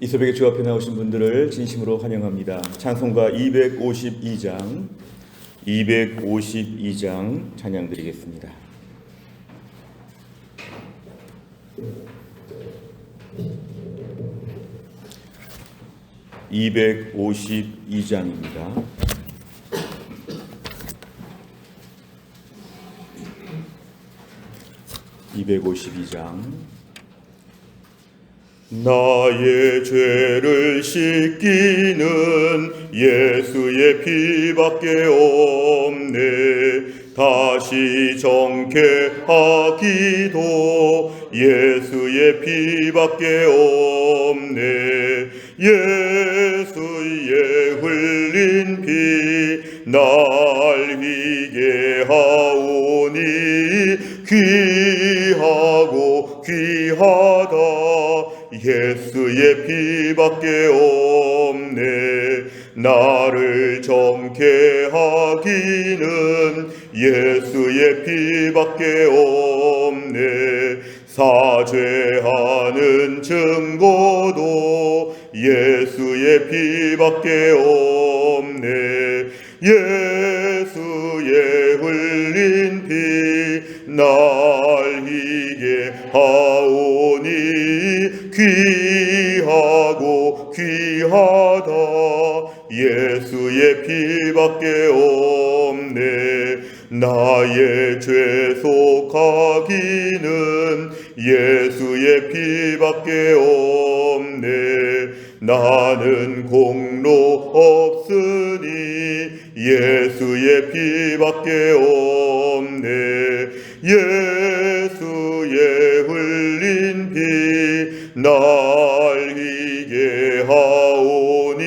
이 새벽에 주 앞에 나오신 분들을 진심으로 환영합니다. 찬송가 252장 찬양 드리겠습니다. 252장입니다. 나의 죄를 씻기는 예수의 피밖에 없네. 다시 정케하기도 예수의 피밖에 없네. 예수의 흘린 피 날 위게 하오니 귀하고 귀하다. 예수의 피밖에 없네. 나를 정케 하기는 예수의 피밖에 없네. 사죄하는 증거도 예수의 피밖에 없네. 예수의 흘린 피 날 희게 하오니 귀하고 귀하다. 예수의 피밖에 없네. 나의 죄 속하기는 예수의 피밖에 없네. 나는 공로 없으니 예수의 피밖에 없네. 예수의 흘린 피 날 희게 하오니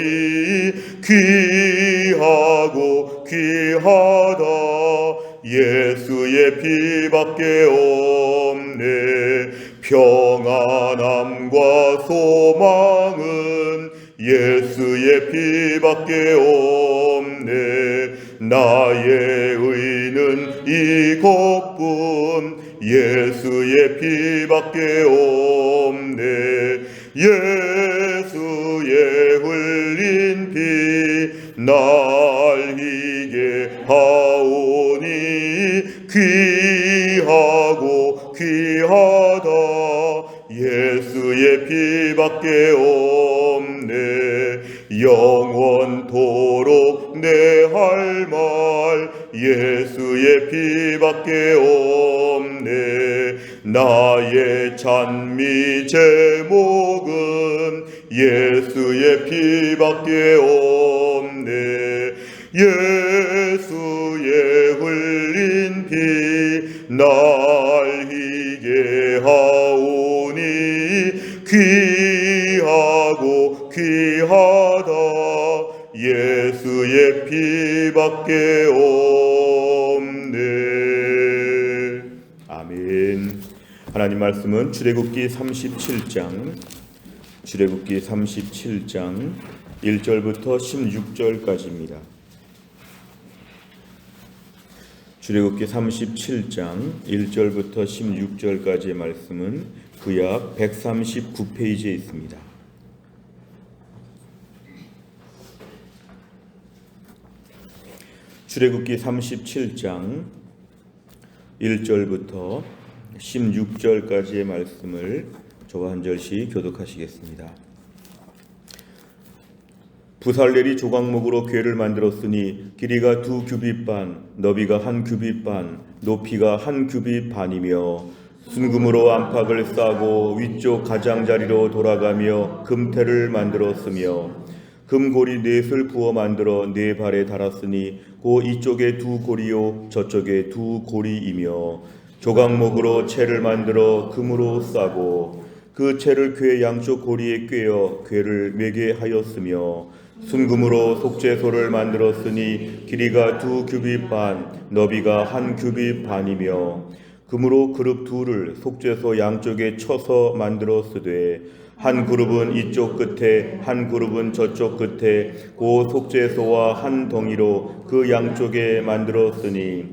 귀하고 귀하다. 예수의 피밖에 없네. 평안함과 소망은 예수의 피밖에 없네. 나의 의는 이것뿐 예수의 피밖에 없네. 예수의 흘린 피 날 희게 하오니 귀하고 귀하다. 예수의 피밖에 없네. 영원토록 내 할 말 예수의 피밖에 없네. 나의 찬미 제목은 예수의 피밖에 없네. 예수의 흘린 피 날 희게 하오니 귀하고 귀하다. 예수의 피밖에 없네. 아멘. 하나님 말씀은 출애굽기 37장 1절부터 16절까지입니다. 출애굽기 37장 1절부터 16절까지의 말씀은 구약 139페이지에 있습니다. 출애굽기 37장 1절부터 16절까지의 말씀을 저와 한 절씩 교독하시겠습니다. 부살렐이 조각목으로 궤를 만들었으니 길이가 2규빗 반, 너비가 1규빗 반, 높이가 1규빗 반이며 순금으로 안팎을 싸고 위쪽 가장자리로 돌아가며 금태를 만들었으며 금고리 4을 부어 만들어 4발에 달았으니 그 이쪽에 2고리요 저쪽에 2고리이며 조각목으로 채를 만들어 금으로 싸고 그 채를 궤 양쪽 고리에 꿰어 궤를 매게 하였으며 순금으로 속죄소를 만들었으니 길이가 2규빗 반, 너비가 1규빗 반이며 금으로 그룹 2를 속죄소 양쪽에 쳐서 만들었으되 한 그룹은 이쪽 끝에 한 그룹은 저쪽 끝에 그 속죄소와 한 덩이로 그 양쪽에 만들었으니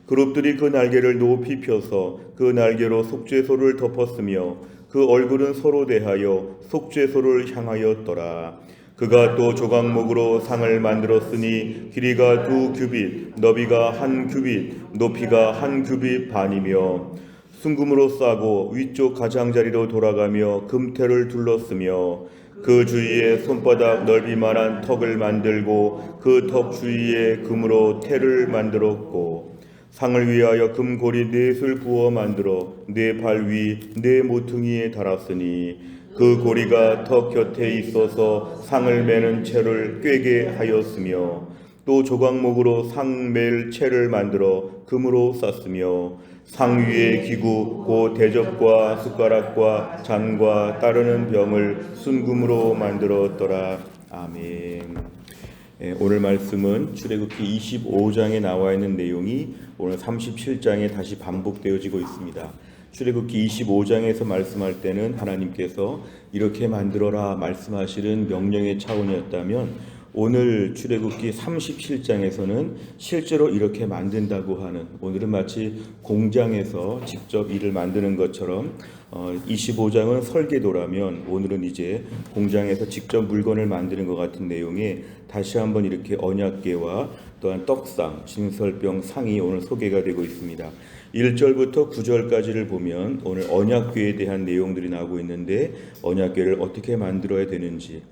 그룹들이 그 날개를 높이 펴서 그 날개로 속죄소를 덮었으며 그 얼굴은 서로 대하여 속죄소를 향하였더라. 그가 또 조각목으로 상을 만들었으니 길이가 2규빗, 너비가 1규빗, 높이가 1규빗 반이며 순금으로 싸고 위쪽 가장자리로 돌아가며 금테를 둘렀으며 그 주위에 손바닥 넓이만한 턱을 만들고 그 턱 주위에 금으로 테를 만들었고 상을 위하여 금고리 4술 부어 만들어 4발 위 4모퉁이에 달았으니 그 고리가 턱 곁에 있어서 상을 매는 채를 꿰게 하였으며 또 조각목으로 상 맬 채를 만들어 금으로 쌌으며 상 위에 기구 곧 대접과 숟가락과 잔과 따르는 병을 순금으로 만들었더라. 아멘. 오늘 말씀은 출애굽기 25장에 나와 있는 내용이 오늘 37장에 다시 반복되어지고 있습니다. 출애굽기 25장에서 말씀할 때는 하나님께서 이렇게 만들어라 말씀하시는 명령의 차원이었다면 오늘 출애굽기 37장에서는 실제로 이렇게 만든다고 하는, 오늘은 마치 공장에서 직접 일을 만드는 것처럼 25장은 설계도라면 오늘은 이제 공장에서 직접 물건을 만드는 것 같은 내용에 다시 한번 이렇게 언약궤와 또한 떡상, 진설병 상이 오늘 소개가 되고 있습니다. 1절부터 9절까지를 보면 오늘 언약궤에 대한 내용들이 나오고 있는데 언약궤를 어떻게 만들어야 되는지,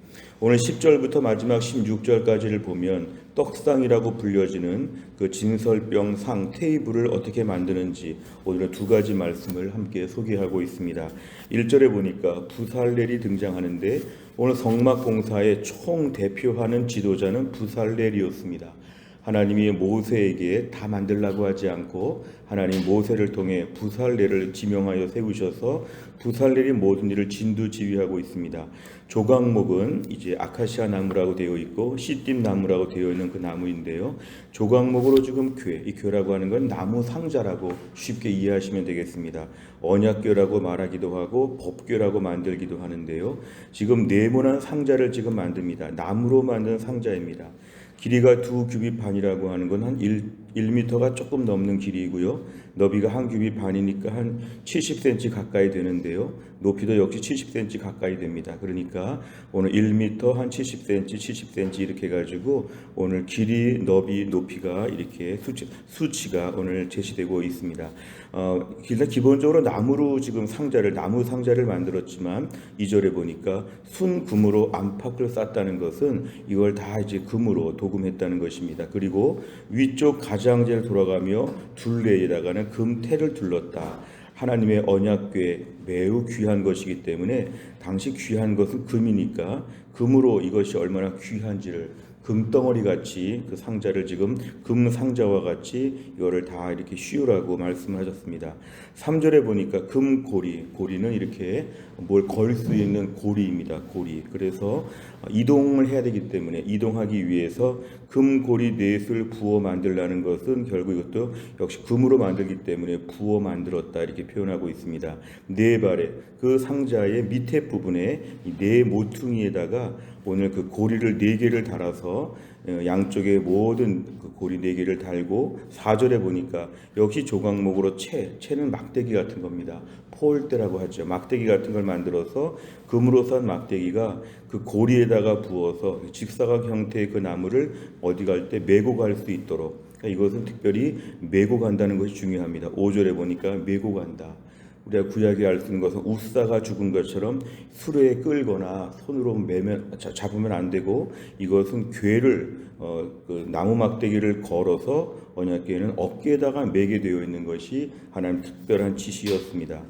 오늘 10절부터 마지막 16절까지를 보면 떡상이라고 불려지는 그 진설병 상 테이블을 어떻게 만드는지 오늘은 2가지 말씀을 함께 소개하고 있습니다. 1절에 보니까 부살렐이 등장하는데 오늘 성막 공사의 총 대표하는 지도자는 부살렐이었습니다. 하나님이 모세에게 다 만들라고 하지 않고 하나님 모세를 통해 부살렐을 지명하여 세우셔서 부살렐이 모든 일을 진두지휘하고 있습니다. 조각목은 이제 아카시아 나무라고 되어 있고 시띠 나무라고 되어 있는 그 나무인데요. 조각목으로 지금 이 궤라고 하는 건 나무 상자라고 쉽게 이해하시면 되겠습니다. 언약궤라고 말하기도 하고 법궤라고 만들기도 하는데요. 지금 네모난 상자를 지금 만듭니다. 나무로 만든 상자입니다. 길이가 2규빗 반이라고 하는 건 한 1m가 조금 넘는 길이고요. 너비가 1규빗 반이니까 한 70cm 가까이 되는데요. 높이도 역시 70cm 가까이 됩니다. 그러니까 오늘 1m 한 70cm, 70cm 이렇게 해가지고 오늘 길이, 너비, 높이가 이렇게 수치가 오늘 제시되고 있습니다. 일단 기본적으로 나무로 지금 나무 상자를 만들었지만 2절에 보니까 순금으로 안팎을 쌌다는 것은 이걸 다 이제 금으로 도금했다는 것입니다. 그리고 위쪽 가장자리를 돌아가며 둘레에다가는 금테를 둘렀다. 하나님의 언약궤 매우 귀한 것이기 때문에 당시 귀한 것은 금이니까 금으로 이것이 얼마나 귀한지를 금덩어리 같이 그 상자를 지금 금 상자와 같이 이거를 다 이렇게 씌우라고 말씀하셨습니다. 3절에 보니까 고리는 이렇게 뭘 걸 수 있는 고리입니다. 고리. 그래서 이동을 해야 되기 때문에 이동하기 위해서 금고리 4술 부어 만들라는 것은 결국 이것도 역시 금으로 만들기 때문에 부어 만들었다 이렇게 표현하고 있습니다. 4발에 그 상자의 밑에 부분에 이 4모퉁이에다가 오늘 그 고리를 4개를 달아서 양쪽에 모든 그 고리 4개를 달고 4절에 보니까 역시 조각목으로 채는 막대기 같은 겁니다. 포올대라고 하죠. 막대기 같은 걸 만들어서 금으로 싼 막대기가 그 고리에다가 부어서 직사각 형태의 그 나무를 어디 갈 때 메고 갈 수 있도록, 그러니까 이것은 특별히 메고 간다는 것이 중요합니다. 5절에 보니까 메고 간다. 우리가 구약에 알 수 있는 것은 우사가 죽은 것처럼 수레에 끌거나 손으로 잡으면 안 되고 이것은 궤를 그 나무 막대기를 걸어서 언약궤는 어깨에다가 매게 되어 있는 것이 하나님 특별한 지시였습니다.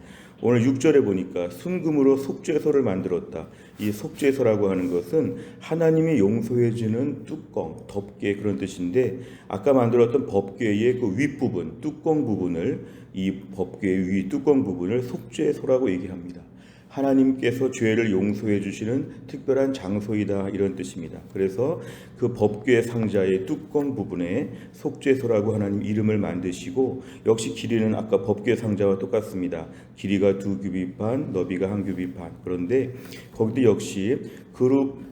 오늘 6절에 보니까 순금으로 속죄소를 만들었다. 이 속죄소라고 하는 것은 하나님이 용서해 주는 뚜껑, 덮개 그런 뜻인데 아까 만들었던 법궤의 그 윗부분, 뚜껑 부분을 이 법궤의 위 뚜껑 부분을 속죄소라고 얘기합니다. 하나님께서 죄를 용서해 주시는 특별한 장소이다 이런 뜻입니다. 그래서 그 법궤 상자의 뚜껑 부분에 속죄소라고 하나님 이름을 만드시고 역시 길이는 아까 법궤 상자와 똑같습니다. 길이가 2규빗 반, 너비가 1규빗 반. 그런데 거기도 역시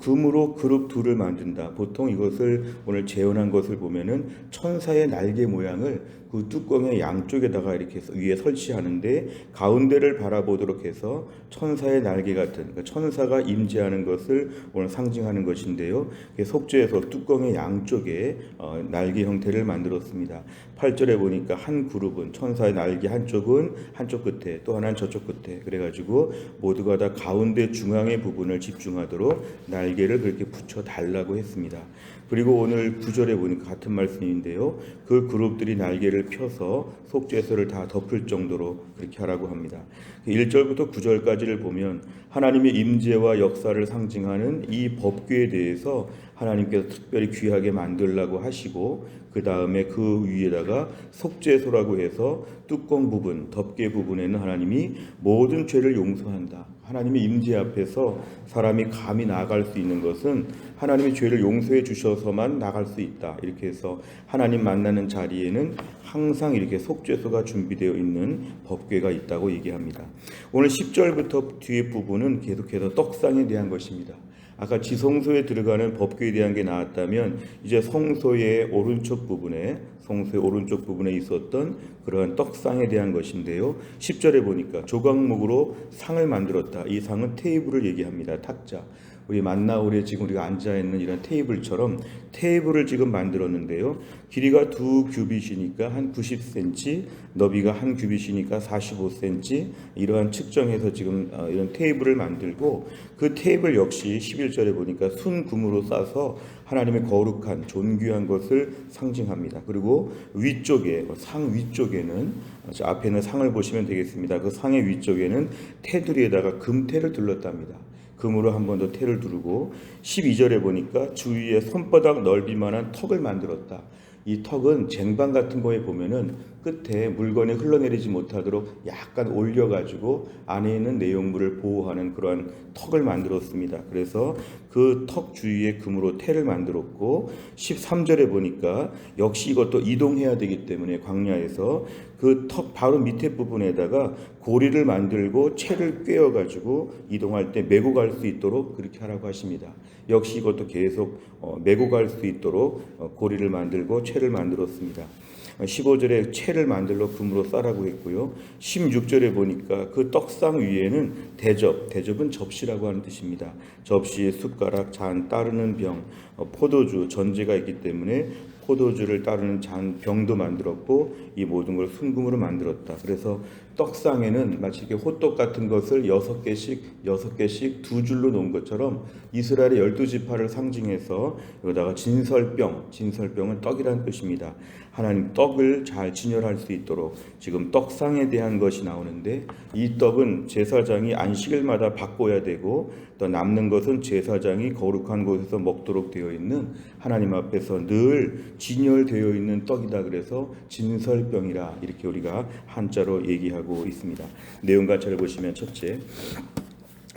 금으로 그룹 둘을 만든다. 보통 이것을 오늘 재현한 것을 보면은 천사의 날개 모양을 그 뚜껑의 양쪽에다가 이렇게 해서 위에 설치하는데 가운데를 바라보도록 해서 천사의 날개 같은, 그러니까 천사가 임재하는 것을 오늘 상징하는 것인데요. 속죄에서 뚜껑의 양쪽에 날개 형태를 만들었습니다. 8절에 보니까 한 그룹은 천사의 날개 한쪽은 한쪽 끝에, 또 하나는 저쪽 끝에, 그래가지고 모두가 다 가운데 중앙의 부분을 집중하도록 날개를 그렇게 붙여 달라고 했습니다. 그리고 오늘 9절에 보니까 같은 말씀인데요. 그 그룹들이 날개를 펴서 속죄소를 다 덮을 정도로 그렇게 하라고 합니다. 1절부터 9절까지를 보면 하나님의 임재와 역사를 상징하는 이 법궤에 대해서 하나님께서 특별히 귀하게 만들라고 하시고, 그 다음에 그 위에다가 속죄소라고 해서 뚜껑 부분, 덮개 부분에는 하나님이 모든 죄를 용서한다. 하나님의 임재 앞에서 사람이 감히 나아갈 수 있는 것은 하나님의 죄를 용서해 주셔서만 나갈 수 있다. 이렇게 해서 하나님 만나는 자리에는 항상 이렇게 속죄소가 준비되어 있는 법궤가 있다고 얘기합니다. 오늘 10절부터 뒤에 부분은 계속해서 떡상에 대한 것입니다. 아까 지성소에 들어가는 법궤에 대한 게 나왔다면 이제 성소의 오른쪽 부분에 있었던 그러한 떡상에 대한 것인데요. 10절에 보니까 조각목으로 상을 만들었다. 이 상은 테이블을 얘기합니다. 탁자. 우리 만나울에 지금 우리가 앉아있는 이런 테이블처럼 테이블을 지금 만들었는데요. 길이가 2규빗이니까 한 90cm, 너비가 한 규빗이니까 45cm, 이러한 측정해서 지금 이런 테이블을 만들고, 그 테이블 역시 11절에 보니까 순금으로 싸서 하나님의 거룩한 존귀한 것을 상징합니다. 그리고 위쪽에, 상 위쪽에는, 앞에는 상을 보시면 되겠습니다. 그 상의 위쪽에는 테두리에다가 금테를 둘렀답니다. 금으로 한 번 더 테를 두르고, 12절에 보니까 주위에 손바닥 넓이만한 턱을 만들었다. 이 턱은 쟁반 같은 거에 보면은 끝에 물건이 흘러내리지 못하도록 약간 올려가지고 안에 있는 내용물을 보호하는 그러한 턱을 만들었습니다. 그래서 그 턱 주위에 금으로 테를 만들었고, 13절에 보니까 역시 이것도 이동해야 되기 때문에 광야에서 그 턱 바로 밑에 부분에다가 고리를 만들고 채를 꿰어가지고 이동할 때 메고 갈 수 있도록 그렇게 하라고 하십니다. 역시 이것도 계속 메고 갈 수 있도록 고리를 만들고 채를 만들었습니다. 15절에 채를 만들러 금으로 싸라고 했고요. 16절에 보니까 그 떡상 위에는 대접은 접시라고 하는 뜻입니다. 접시, 숟가락, 잔, 따르는 병, 포도주, 전제가 있기 때문에 포도주를 따르는 잔, 병도 만들었고, 이 모든 걸 순금으로 만들었다. 그래서 떡상에는 마치 이렇게 호떡 같은 것을 6개씩 두 줄로 놓은 것처럼 이스라엘의 12지파를 상징해서 여기다가 진설병은 떡이라는 뜻입니다. 하나님 떡을 잘 진열할 수 있도록 지금 떡상에 대한 것이 나오는데, 이 떡은 제사장이 안식일마다 바꿔야 되고, 또 남는 것은 제사장이 거룩한 곳에서 먹도록 되어 있는, 하나님 앞에서 늘 진열되어 있는 떡이다. 그래서 진설병이라 이렇게 우리가 한자로 얘기하고 있습니다. 내용 가차를 보시면, 첫째,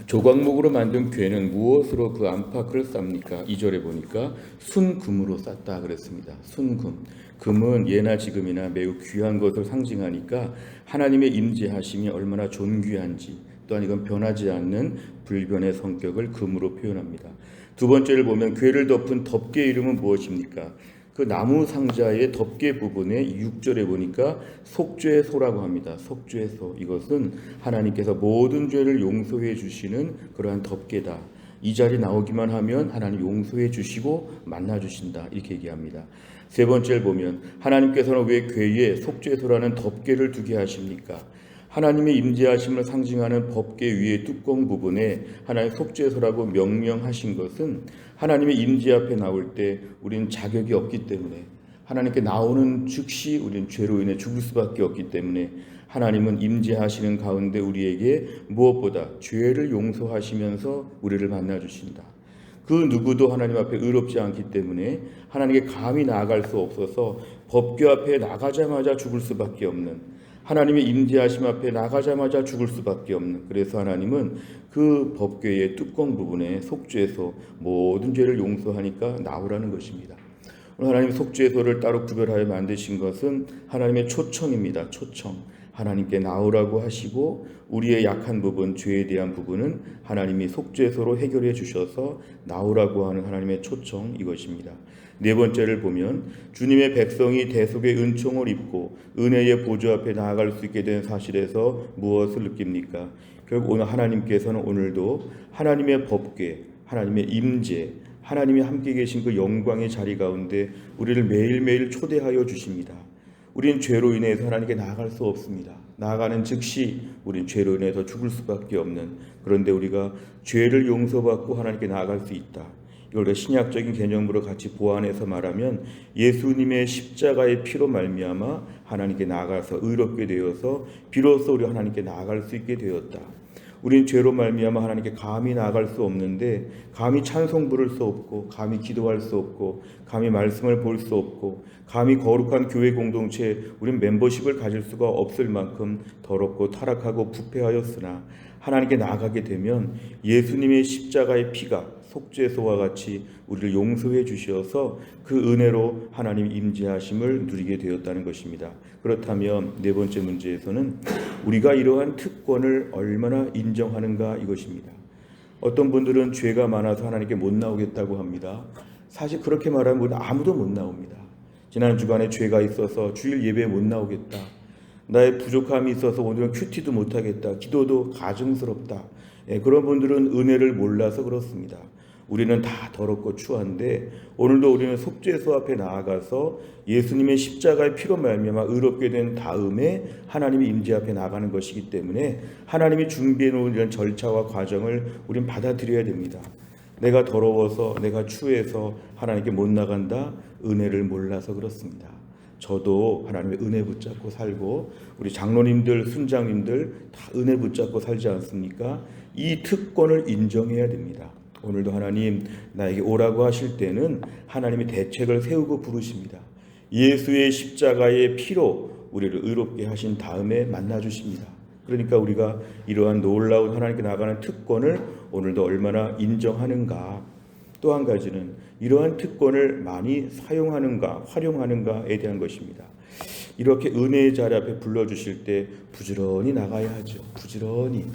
조각목으로 만든 궤는 무엇으로 그 안팎을 쌉니까? 2절에 보니까 순금으로 쌌다 그랬습니다. 순금. 금은 예나 지금이나 매우 귀한 것을 상징하니까 하나님의 임재하심이 얼마나 존귀한지, 또한 이건 변하지 않는 불변의 성격을 금으로 표현합니다. 두 번째를 보면 궤를 덮은 덮개 이름은 무엇입니까? 그 나무 상자의 덮개 부분에 6절에 보니까 속죄소라고 합니다. 속죄소. 이것은 하나님께서 모든 죄를 용서해 주시는 그러한 덮개다. 이 자리 나오기만 하면 하나님 용서해 주시고 만나 주신다. 이렇게 얘기합니다. 세 번째를 보면 하나님께서는 왜 궤에 속죄소라는 덮개를 두게 하십니까? 하나님의 임재하심을 상징하는 법궤 위의 뚜껑 부분에 하나님 속죄소라고 명명하신 것은 하나님의 임재 앞에 나올 때 우리는 자격이 없기 때문에, 하나님께 나오는 즉시 우리는 죄로 인해 죽을 수밖에 없기 때문에, 하나님은 임재하시는 가운데 우리에게 무엇보다 죄를 용서하시면서 우리를 만나주신다. 그 누구도 하나님 앞에 의롭지 않기 때문에 하나님께 감히 나아갈 수 없어서 법궤 앞에 나가자마자 죽을 수밖에 없는, 하나님의 임재하심 앞에 나가자마자 죽을 수밖에 없는, 그래서 하나님은 그 법궤의 뚜껑 부분에 속죄소, 모든 죄를 용서하니까 나오라는 것입니다. 오늘 하나님의 속죄소를 따로 구별하여 만드신 것은 하나님의 초청입니다. 초청. 하나님께 나오라고 하시고 우리의 약한 부분, 죄에 대한 부분은 하나님이 속죄소로 해결해 주셔서 나오라고 하는 하나님의 초청 이것입니다. 네 번째를 보면 주님의 백성이 대속의 은총을 입고 은혜의 보좌 앞에 나아갈 수 있게 된 사실에서 무엇을 느낍니까? 결국 오늘 하나님께서는 오늘도 하나님의 법궤, 하나님의 임재, 하나님이 함께 계신 그 영광의 자리 가운데 우리를 매일매일 초대하여 주십니다. 우린 죄로 인해서 하나님께 나아갈 수 없습니다. 나아가는 즉시 우린 죄로 인해서 죽을 수밖에 없는, 그런데 우리가 죄를 용서받고 하나님께 나아갈 수 있다. 이걸 신약적인 개념으로 같이 보완해서 말하면 예수님의 십자가의 피로 말미암아 하나님께 나아가서 의롭게 되어서 비로소 우리 하나님께 나아갈 수 있게 되었다. 우린 죄로 말미암아 하나님께 감히 나아갈 수 없는데, 감히 찬송 부를 수 없고, 감히 기도할 수 없고, 감히 말씀을 볼 수 없고, 감히 거룩한 교회 공동체에 우린 멤버십을 가질 수가 없을 만큼 더럽고 타락하고 부패하였으나 하나님께 나아가게 되면 예수님의 십자가의 피가 속죄소와 같이 우리를 용서해 주셔서 그 은혜로 하나님 임재하심을 누리게 되었다는 것입니다. 그렇다면 네 번째 문제에서는 우리가 이러한 특권을 얼마나 인정하는가 이것입니다. 어떤 분들은 죄가 많아서 하나님께 못 나오겠다고 합니다. 사실 그렇게 말하면 우리는 아무도 못 나옵니다. 지난 주간에 죄가 있어서 주일 예배에 못 나오겠다, 나의 부족함이 있어서 오늘은 큐티도 못하겠다, 기도도 가증스럽다, 그런 분들은 은혜를 몰라서 그렇습니다. 우리는 다 더럽고 추한데 오늘도 우리는 속죄소 앞에 나아가서 예수님의 십자가의 피로 말미암아 의롭게 된 다음에 하나님의 임재 앞에 나가는 것이기 때문에 하나님이 준비해 놓은 이런 절차와 과정을 우린 받아들여야 됩니다. 내가 더러워서, 내가 추해서 하나님께 못 나간다, 은혜를 몰라서 그렇습니다. 저도 하나님의 은혜 붙잡고 살고 우리 장로님들, 순장님들 다 은혜 붙잡고 살지 않습니까? 이 특권을 인정해야 됩니다. 오늘도 하나님 나에게 오라고 하실 때는 하나님이 대책을 세우고 부르십니다. 예수의 십자가의 피로 우리를 의롭게 하신 다음에 만나주십니다. 그러니까 우리가 이러한 놀라운 하나님께 나가는 특권을 오늘도 얼마나 인정하는가, 또 한 가지는 이러한 특권을 많이 사용하는가, 활용하는가에 대한 것입니다. 이렇게 은혜의 자리 앞에 불러주실 때 부지런히 나가야 하죠. 부지런히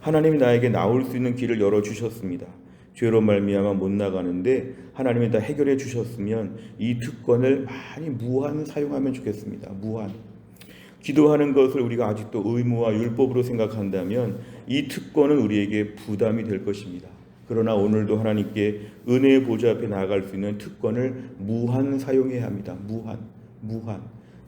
하나님이 나에게 나올 수 있는 길을 열어주셨습니다. 죄로 말미암아 못 나가는데 하나님이 다 해결해 주셨으면 이 특권을 많이 무한 사용하면 좋겠습니다. 무한. 기도하는 것을 우리가 아직도 의무와 율법으로 생각한다면 이 특권은 우리에게 부담이 될 것입니다. 그러나 오늘도 하나님께 은혜의 보좌 앞에 나아갈 수 있는 특권을 무한 사용해야 합니다. 무한.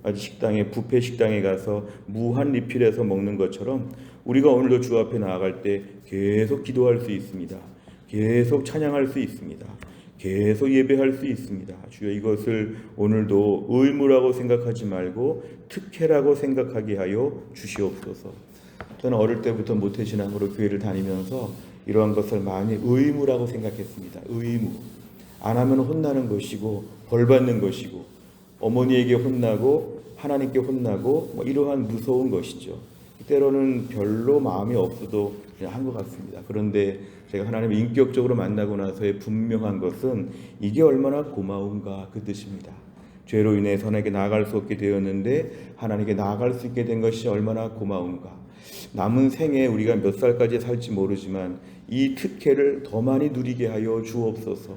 아주 식당에, 뷔페 식당에 가서 무한 리필해서 먹는 것처럼 우리가 오늘도 주 앞에 나아갈 때 계속 기도할 수 있습니다. 계속 찬양할 수 있습니다. 계속 예배할 수 있습니다. 주여, 이것을 오늘도 의무라고 생각하지 말고 특혜라고 생각하게 하여 주시옵소서. 저는 어릴 때부터 모태신앙으로 교회를 다니면서 이러한 것을 많이 의무라고 생각했습니다. 의무. 안 하면 혼나는 것이고 벌 받는 것이고 어머니에게 혼나고 하나님께 혼나고 이러한 무서운 것이죠. 때로는 별로 마음이 없어도 그냥 한 것 같습니다. 그런데 제가 하나님을 인격적으로 만나고 나서의 분명한 것은 이게 얼마나 고마운가 그 뜻입니다. 죄로 인해서 하나님께 나아갈 수 없게 되었는데 하나님께 나아갈 수 있게 된 것이 얼마나 고마운가. 남은 생에 우리가 몇 살까지 살지 모르지만 이 특혜를 더 많이 누리게 하여 주옵소서.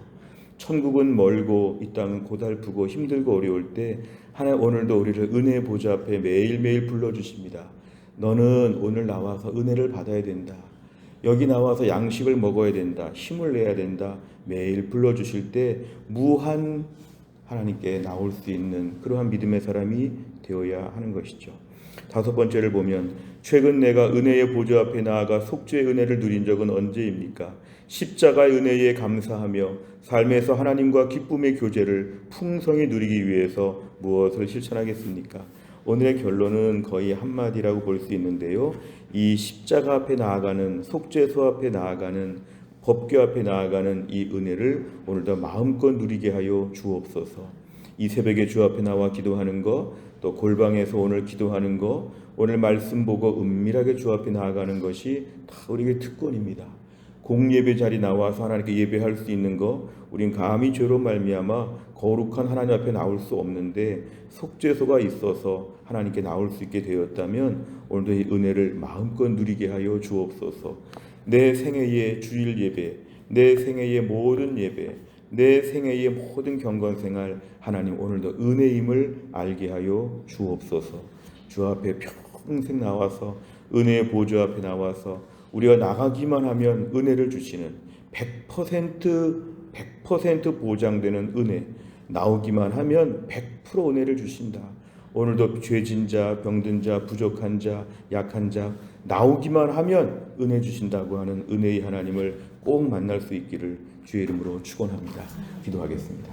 천국은 멀고 이 땅은 고달프고 힘들고 어려울 때 하나님 오늘도 우리를 은혜의 보좌 앞에 매일매일 불러주십니다. 너는 오늘 나와서 은혜를 받아야 된다. 여기 나와서 양식을 먹어야 된다. 힘을 내야 된다. 매일 불러주실 때 무한 하나님께 나올 수 있는 그러한 믿음의 사람이 되어야 하는 것이죠. 다섯 번째를 보면 최근 내가 은혜의 보좌 앞에 나아가 속죄의 은혜를 누린 적은 언제입니까? 십자가의 은혜에 감사하며 삶에서 하나님과 기쁨의 교제를 풍성히 누리기 위해서 무엇을 실천하겠습니까? 오늘의 결론은 거의 한마디라고 볼 수 있는데요. 이 십자가 앞에 나아가는, 속죄소 앞에 나아가는, 법궤 앞에 나아가는 이 은혜를 오늘도 마음껏 누리게 하여 주옵소서. 이 새벽에 주 앞에 나와 기도하는 거, 또 골방에서 오늘 기도하는 거, 오늘 말씀 보고 은밀하게 주 앞에 나아가는 것이 다 우리에게 특권입니다. 공예배 자리 나와서 하나님께 예배할 수 있는 거, 우린 감히 죄로 말미암아 거룩한 하나님 앞에 나올 수 없는데 속죄소가 있어서 하나님께 나올 수 있게 되었다면 오늘도 이 은혜를 마음껏 누리게 하여 주옵소서. 내 생애의 주일 예배, 내 생애의 모든 예배, 내 생애의 모든 경건생활, 하나님 오늘도 은혜임을 알게 하여 주옵소서. 주 앞에 평생 나와서 은혜의 보좌 앞에 나와서 우리가 나가기만 하면 은혜를 주시는 100% 보장되는 은혜, 나오기만 하면 100% 은혜를 주신다. 오늘도 죄진 자, 병든 자, 부족한 자, 약한 자 나오기만 하면 은혜 주신다고 하는 은혜의 하나님을 꼭 만날 수 있기를 주의 이름으로 축원합니다. 기도하겠습니다.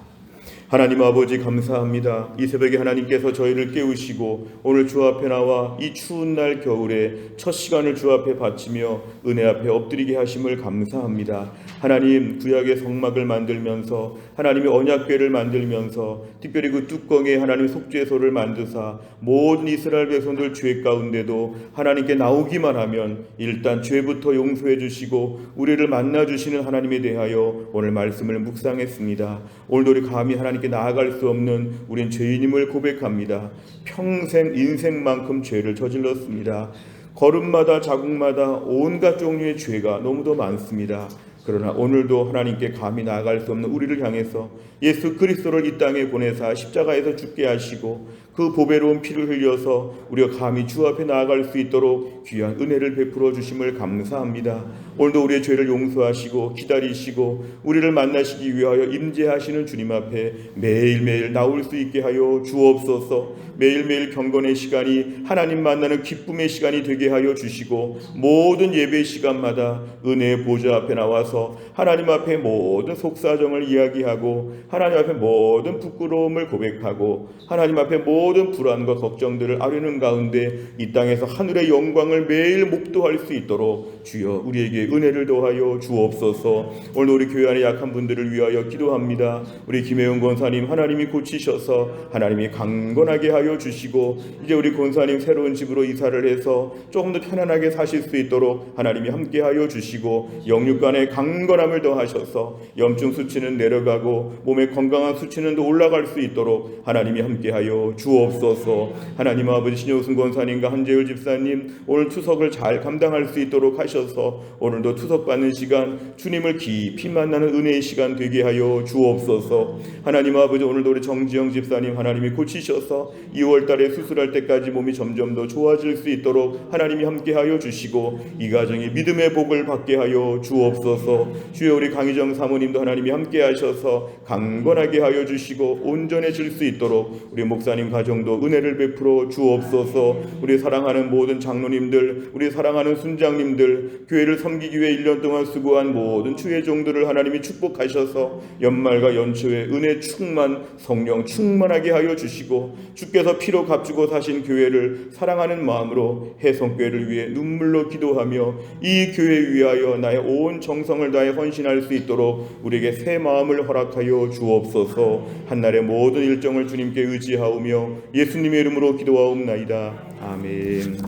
하나님 아버지 감사합니다. 이 새벽에 하나님께서 저희를 깨우시고 오늘 주 앞에 나와 이 추운 날 겨울에 첫 시간을 주 앞에 바치며 은혜 앞에 엎드리게 하심을 감사합니다. 하나님 구약의 성막을 만들면서 하나님의 언약궤를 만들면서 특별히 그 뚜껑에 하나님 속죄소를 만드사 모든 이스라엘 백성들 죄 가운데도 하나님께 나오기만 하면 일단 죄부터 용서해 주시고 우리를 만나 주시는 하나님에 대하여 오늘 말씀을 묵상했습니다. 오늘도 우리 감히 하나님께 나아갈 수 없는 우린 죄인임을 고백합니다. 평생 인생만큼 죄를 저질렀습니다. 걸음마다 자국마다 온갖 종류의 죄가 너무도 많습니다. 그러나 오늘도 하나님께 감히 나아갈 수 없는 우리를 향해서 예수 그리스도를 이 땅에 보내사 십자가에서 죽게 하시고 그 보배로운 피를 흘려서 우리가 감히 주 앞에 나아갈 수 있도록 귀한 은혜를 베풀어 주심을 감사합니다. 오늘도 우리의 죄를 용서하시고 기다리시고 우리를 만나시기 위하여 임재하시는 주님 앞에 매일매일 나올 수 있게 하여 주옵소서. 매일매일 경건의 시간이 하나님 만나는 기쁨의 시간이 되게 하여 주시고 모든 예배 시간마다 은혜의 보좌 앞에 나와서 하나님 앞에 모든 속사정을 이야기하고 하나님 앞에 모든 부끄러움을 고백하고 하나님 앞에 모든 불안과 걱정들을 아뢰는 가운데 이 땅에서 하늘의 영광을 매일 목도할 수 있도록 주여 우리에게 은혜를 더하여 주옵소서. 오늘 우리 교회 안에 약한 분들을 위하여 기도합니다. 우리 김혜영 권사님 하나님이 고치셔서 하나님이 강건하게 하여 주시고 이제 우리 권사님 새로운 집으로 이사를 해서 조금 더 편안하게 사실 수 있도록 하나님이 함께 하여 주시고 영육간의 강건함을 더하셔서 염증 수치는 내려가고 몸의 건강한 수치는 더 올라갈 수 있도록 하나님이 함께 하여 주옵소서. 하나님 아버지 신효순 권사님과 한재율 집사님 오늘 투석을 잘 감당할 수 있도록 하셔서 오늘도 투석 받는 시간 주님을 깊이 만나는 은혜의 시간 되게 하여 주옵소서. 하나님 아버지 오늘도 우리 정지영 집사님 하나님이 고치셔서 2월달에 수술할 때까지 몸이 점점 더 좋아질 수 있도록 하나님이 함께하여 주시고 이 가정이 믿음의 복을 받게 하여 주옵소서. 주여 우리 강희정 사모님도 하나님이 함께하셔서 강건하게 하여 주시고 온전해질 수 있도록 우리 목사님 가정도 은혜를 베풀어 주옵소서. 우리 사랑하는 모든 장로님들 우리 사랑하는 순장님들 교회를 섬기기 위해 1년 동안 수고한 모든 주의 종들을 하나님이 축복하셔서 연말과 연초에 은혜 충만 성령 충만하게 하여 주시고 주께서 피로 값주고 사신 교회를 사랑하는 마음으로 해성교회를 위해 눈물로 기도하며 이 교회 위하여 나의 온 정성을 다해 헌신할 수 있도록 우리에게 새 마음을 허락하여 주옵소서. 한날의 모든 일정을 주님께 의지하오며 예수님의 이름으로 기도하옵나이다. 아멘.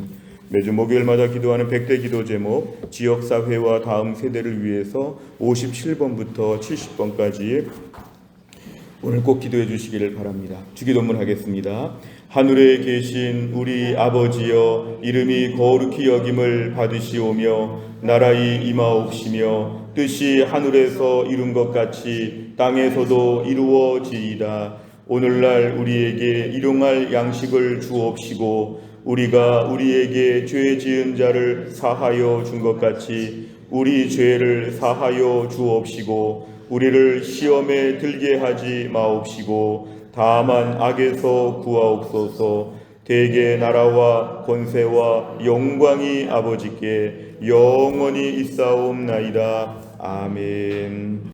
매주 목요일마다 기도하는 100대 기도 제목 지역사회와 다음 세대를 위해서 57번부터 70번까지 오늘 꼭 기도해 주시기를 바랍니다. 주기도문 하겠습니다. 하늘에 계신 우리 아버지여 이름이 거룩히 여김을 받으시오며 나라의 임하옵시며 뜻이 하늘에서 이룬 것 같이 땅에서도 이루어지이다. 오늘날 우리에게 일용할 양식을 주옵시고 우리가 우리에게 죄 지은 자를 사하여 준 것 같이 우리 죄를 사하여 주옵시고 우리를 시험에 들게 하지 마옵시고 다만 악에서 구하옵소서. 대개 나라와 권세와 영광이 아버지께 영원히 있사옵나이다. 아멘.